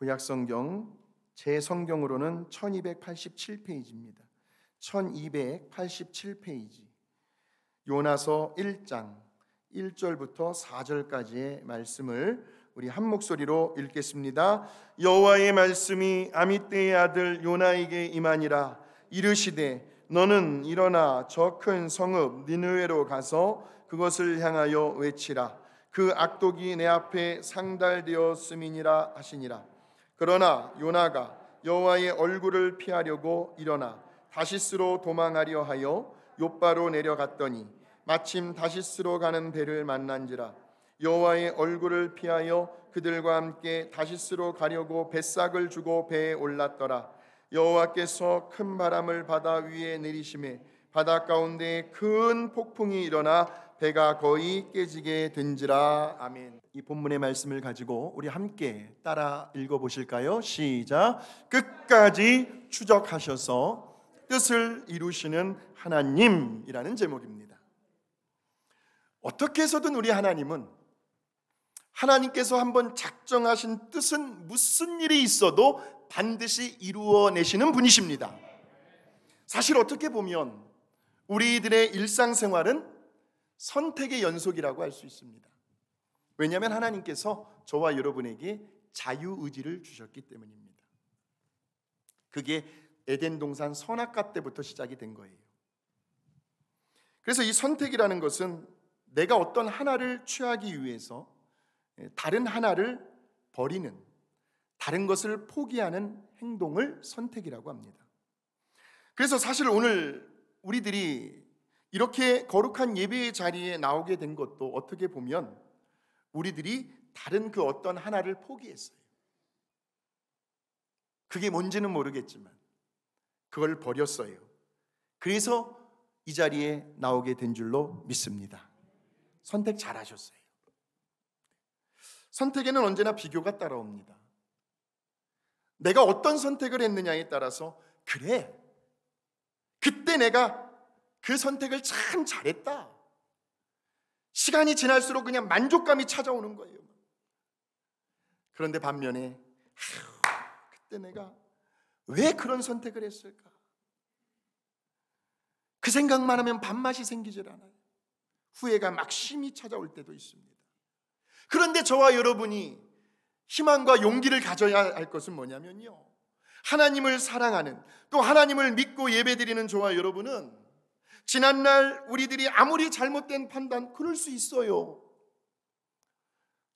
구약성경 제 성경으로는 1287페이지입니다. 1287페이지. 요나서 1장 1절부터 4절까지의 말씀을 우리 한 목소리로 읽겠습니다. 여호와의 말씀이 아미떼의 아들 요나에게 임하니라. 이르시되 너는 일어나 저 큰 성읍 니느웨로 가서 그것을 향하여 외치라. 그 악독이 내 앞에 상달되었음이니라 하시니라. 그러나 요나가 여호와의 얼굴을 피하려고 일어나 다시스로 도망하려 하여 욥바로 내려갔더니 마침 다시스로 가는 배를 만난지라. 여호와의 얼굴을 피하여 그들과 함께 다시스로 가려고 뱃삭을 주고 배에 올랐더라. 여호와께서 큰 바람을 바다 위에 내리심에 바다 가운데에 큰 폭풍이 일어나 배가 거의 깨지게 된지라. 아멘. 이 본문의 말씀을 가지고 우리 함께 따라 읽어보실까요? 시작. 끝까지 추적하셔서 뜻을 이루시는 하나님이라는 제목입니다. 어떻게 해서든 우리 하나님께서 한번 작정하신 뜻은 무슨 일이 있어도 반드시 이루어내시는 분이십니다. 사실 어떻게 보면 우리들의 일상생활은 선택의 연속이라고 할 수 있습니다. 왜냐하면 하나님께서 저와 여러분에게 자유의지를 주셨기 때문입니다. 그게 에덴 동산 선악과 때부터 시작이 된 거예요. 그래서 이 선택이라는 것은 내가 어떤 하나를 취하기 위해서 다른 하나를 버리는, 다른 것을 포기하는 행동을 선택이라고 합니다. 그래서 사실 오늘 우리들이 이렇게 거룩한 예배의 자리에 나오게 된 것도 어떻게 보면 우리들이 다른 그 어떤 하나를 포기했어요. 그게 뭔지는 모르겠지만 그걸 버렸어요. 그래서 이 자리에 나오게 된 줄로 믿습니다. 선택 잘하셨어요. 선택에는 언제나 비교가 따라옵니다. 내가 어떤 선택을 했느냐에 따라서 그래, 그때 내가 그 선택을 참 잘했다. 시간이 지날수록 그냥 만족감이 찾아오는 거예요. 그런데 반면에 그때 내가 왜 그런 선택을 했을까? 그 생각만 하면 밥맛이 생기질 않아요. 후회가 막심히 찾아올 때도 있습니다. 그런데 저와 여러분이 희망과 용기를 가져야 할 것은 뭐냐면요, 하나님을 사랑하는, 또 하나님을 믿고 예배드리는 저와 여러분은 지난날 우리들이 아무리 잘못된 판단, 그럴 수 있어요.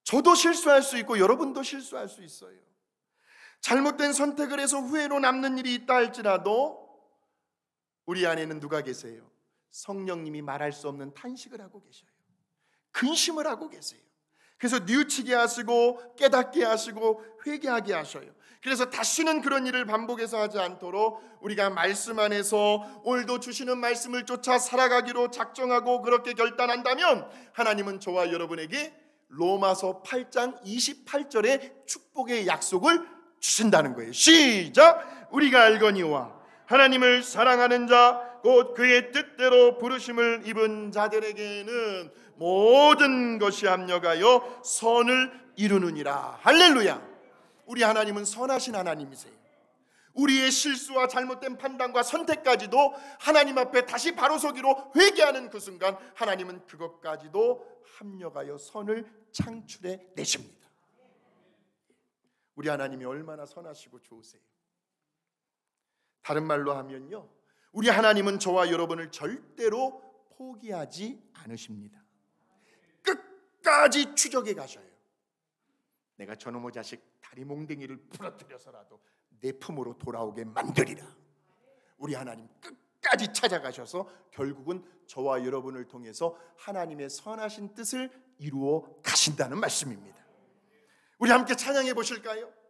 저도 실수할 수 있고 여러분도 실수할 수 있어요. 잘못된 선택을 해서 후회로 남는 일이 있다 할지라도 우리 안에는 누가 계세요? 성령님이 말할 수 없는 탄식을 하고 계셔요. 근심을 하고 계세요. 그래서 뉘우치게 하시고 깨닫게 하시고 회개하게 하셔요. 그래서 다시는 그런 일을 반복해서 하지 않도록 우리가 말씀 안에서 오늘도 주시는 말씀을 쫓아 살아가기로 작정하고 그렇게 결단한다면 하나님은 저와 여러분에게 로마서 8장 28절의 축복의 약속을 주신다는 거예요. 시작! 우리가 알거니와 하나님을 사랑하는 자 곧 그의 뜻대로 부르심을 입은 자들에게는 모든 것이 합력하여 선을 이루느니라. 할렐루야. 우리 하나님은 선하신 하나님이세요. 우리의 실수와 잘못된 판단과 선택까지도 하나님 앞에 다시 바로 서기로 회개하는 그 순간 하나님은 그것까지도 합력하여 선을 창출해 내십니다. 우리 하나님이 얼마나 선하시고 좋으세요. 다른 말로 하면요, 우리 하나님은 저와 여러분을 절대로 포기하지 않으십니다. 끝까지 추적해 가셔요. 내가 저놈의 자식 다리 몽댕이를 부러뜨려서라도 내 품으로 돌아오게 만들리라. 우리 하나님 끝까지 찾아가셔서 결국은 저와 여러분을 통해서 하나님의 선하신 뜻을 이루어 가신다는 말씀입니다. 우리 함께 찬양해 보실까요?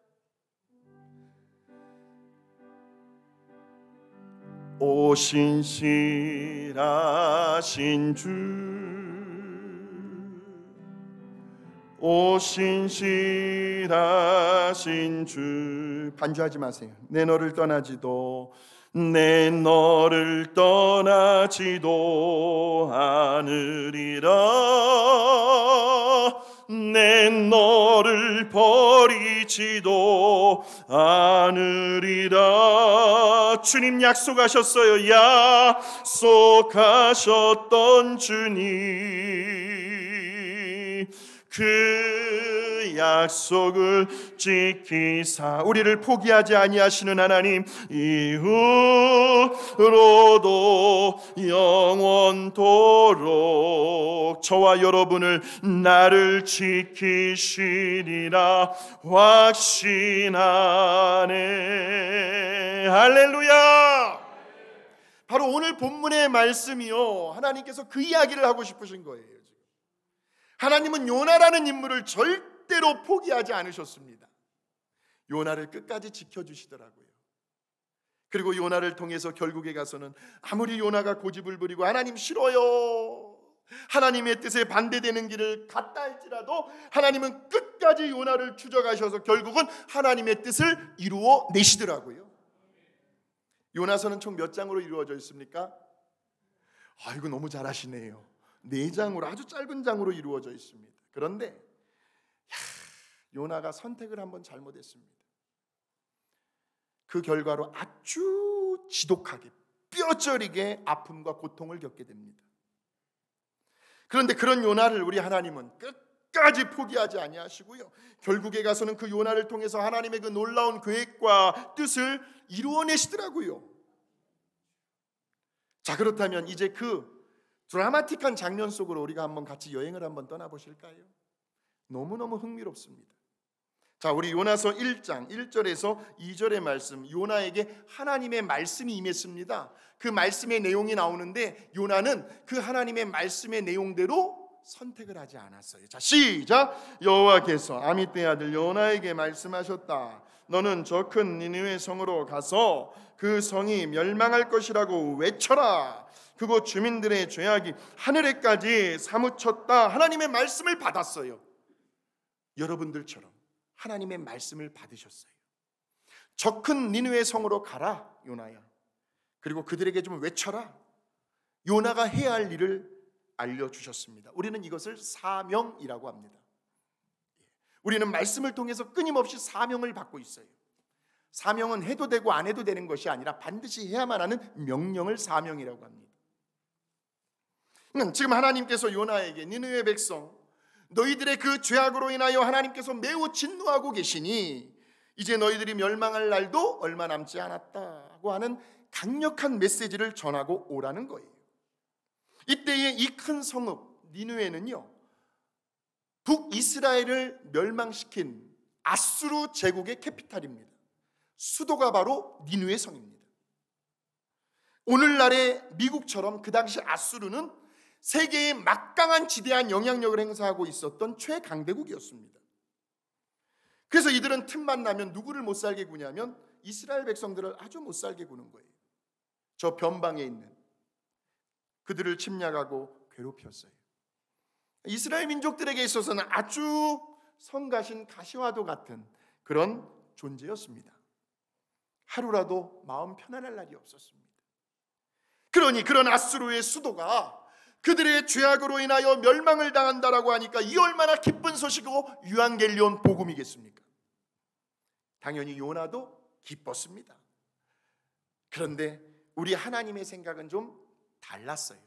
오 신실하신 주, 오 신실하신 주. 반주하지 마세요. 내 너를 떠나지도 않으리라. 내 너를 버리지도 않으리라. 주님 약속하셨어요. 약속하셨던 주님, 그 약속을 지키사 우리를 포기하지 아니하시는 하나님, 이후로도 영원토록 저와 여러분을 나를 지키시리라 확신하네. 할렐루야. 바로 오늘 본문의 말씀이요, 하나님께서 그 이야기를 하고 싶으신 거예요. 하나님은 요나라는 인물을 절대로 포기하지 않으셨습니다. 요나를 끝까지 지켜주시더라고요. 그리고 요나를 통해서 결국에 가서는 아무리 요나가 고집을 부리고 하나님 싫어요, 하나님의 뜻에 반대되는 길을 갔다 할지라도 하나님은 끝까지 요나를 추적하셔서 결국은 하나님의 뜻을 이루어 내시더라고요. 요나서는 총 몇 장으로 이루어져 있습니까? 이거 너무 잘하시네요. 4장으로, 아주 짧은 장으로 이루어져 있습니다. 그런데 요나가 선택을 한번 잘못했습니다. 그 결과로 아주 지독하게 뼈저리게 아픔과 고통을 겪게 됩니다. 그런데 그런 요나를 우리 하나님은 끝까지 포기하지 아니하시고요, 결국에 가서는 그 요나를 통해서 하나님의 그 놀라운 계획과 뜻을 이루어내시더라고요. 자, 그렇다면 이제 그 드라마틱한 장면 속으로 우리가 한번 같이 여행을 한번 떠나보실까요? 너무너무 흥미롭습니다. 자, 우리 요나서 1장 1절에서 2절의 말씀, 요나에게 하나님의 말씀이 임했습니다. 그 말씀의 내용이 나오는데 요나는 그 하나님의 말씀의 내용대로 선택을 하지 않았어요. 자, 시작. 여호와께서 아미떼의 아들 요나에게 말씀하셨다. 너는 저 큰 니느웨 성으로 가서 그 성이 멸망할 것이라고 외쳐라. 그곳 주민들의 죄악이 하늘에까지 사무쳤다. 하나님의 말씀을 받았어요. 여러분들처럼 하나님의 말씀을 받으셨어요. 저 큰 니느웨 성으로 가라 요나야. 그리고 그들에게 좀 외쳐라. 요나가 해야 할 일을 알려주셨습니다. 우리는 이것을 사명이라고 합니다. 우리는 말씀을 통해서 끊임없이 사명을 받고 있어요. 사명은 해도 되고 안 해도 되는 것이 아니라 반드시 해야만 하는 명령을 사명이라고 합니다. 지금 하나님께서 요나에게 니느웨 백성, 너희들의 그 죄악으로 인하여 하나님께서 매우 진노하고 계시니 이제 너희들이 멸망할 날도 얼마 남지 않았다고 하는 강력한 메시지를 전하고 오라는 거예요. 이때의 이 큰 성읍 니느웨는요, 북이스라엘을 멸망시킨 아수르 제국의 캐피탈입니다. 수도가 바로 니느웨 성입니다. 오늘날의 미국처럼 그 당시 아수르는 세계의 막강한 지대한 영향력을 행사하고 있었던 최강대국이었습니다. 그래서 이들은 틈만 나면 누구를 못 살게 구냐면 이스라엘 백성들을 아주 못 살게 구는 거예요. 저 변방에 있는 그들을 침략하고 괴롭혔어요. 이스라엘 민족들에게 있어서는 아주 성가신 가시와도 같은 그런 존재였습니다. 하루라도 마음 편안할 날이 없었습니다. 그러니 그런 아수르의 수도가 그들의 죄악으로 인하여 멸망을 당한다라고 하니까 이 얼마나 기쁜 소식이고 유앙겔리온 복음이겠습니까? 당연히 요나도 기뻤습니다. 그런데 우리 하나님의 생각은 좀 달랐어요.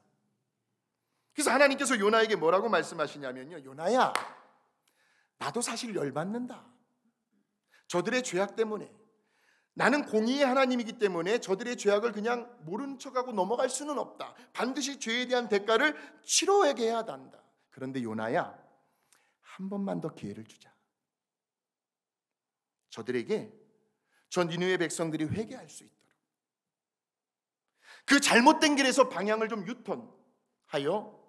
그래서 하나님께서 요나에게 뭐라고 말씀하시냐면요, 요나야, 나도 사실 열받는다. 저들의 죄악 때문에. 나는 공의의 하나님이기 때문에 저들의 죄악을 그냥 모른 척하고 넘어갈 수는 없다. 반드시 죄에 대한 대가를 치러야게 해야 한다. 그런데 요나야, 한 번만 더 기회를 주자. 저들에게, 저 니느웨 백성들이 회개할 수 있도록, 그 잘못된 길에서 방향을 좀 유턴하여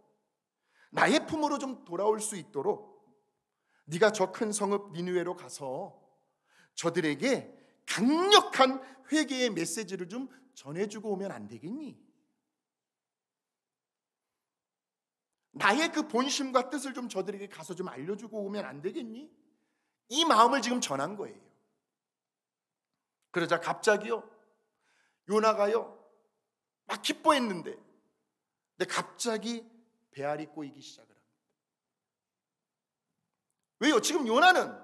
나의 품으로 좀 돌아올 수 있도록 네가 저 큰 성읍 니느웨로 가서 저들에게 강력한 회개의 메시지를 좀 전해주고 오면 안 되겠니? 나의 그 본심과 뜻을 좀 저들에게 가서 좀 알려주고 오면 안 되겠니? 이 마음을 지금 전한 거예요. 그러자 갑자기요, 요나가요 막 기뻐했는데 근데 갑자기 배알이 꼬이기 시작을 합니다. 왜요? 지금 요나는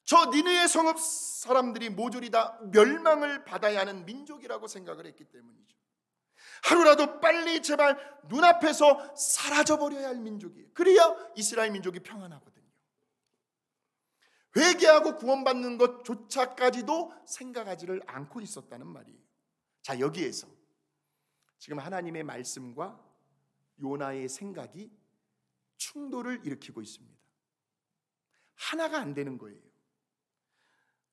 저 니느웨 성읍 사람들이 모조리 다 멸망을 받아야 하는 민족이라고 생각을 했기 때문이죠. 하루라도 빨리 제발 눈앞에서 사라져버려야 할 민족이에요. 그래야 이스라엘 민족이 평안하거든요. 회개하고 구원받는 것조차까지도 생각하지를 않고 있었다는 말이에요. 자, 여기에서 지금 하나님의 말씀과 요나의 생각이 충돌을 일으키고 있습니다. 하나가 안 되는 거예요.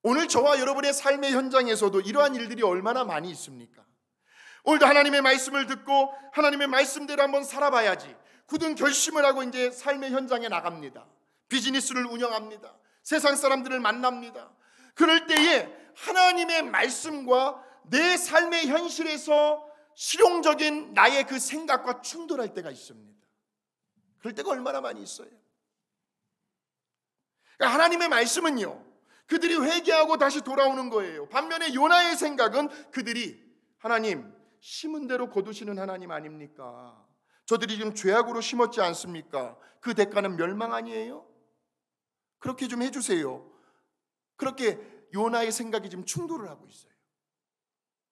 오늘 저와 여러분의 삶의 현장에서도 이러한 일들이 얼마나 많이 있습니까? 오늘도 하나님의 말씀을 듣고 하나님의 말씀대로 한번 살아봐야지, 굳은 결심을 하고 이제 삶의 현장에 나갑니다. 비즈니스를 운영합니다. 세상 사람들을 만납니다. 그럴 때에 하나님의 말씀과 내 삶의 현실에서 실용적인 나의 그 생각과 충돌할 때가 있습니다. 그럴 때가 얼마나 많이 있어요. 그러니까 하나님의 말씀은요, 그들이 회개하고 다시 돌아오는 거예요. 반면에 요나의 생각은 그들이 하나님, 심은 대로 거두시는 하나님 아닙니까? 저들이 지금 죄악으로 심었지 않습니까? 그 대가는 멸망 아니에요? 그렇게 좀 해주세요. 그렇게 요나의 생각이 지금 충돌을 하고 있어요.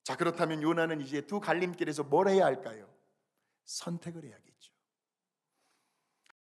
자, 그렇다면 요나는 이제 두 갈림길에서 뭘 해야 할까요? 선택을 해야겠죠.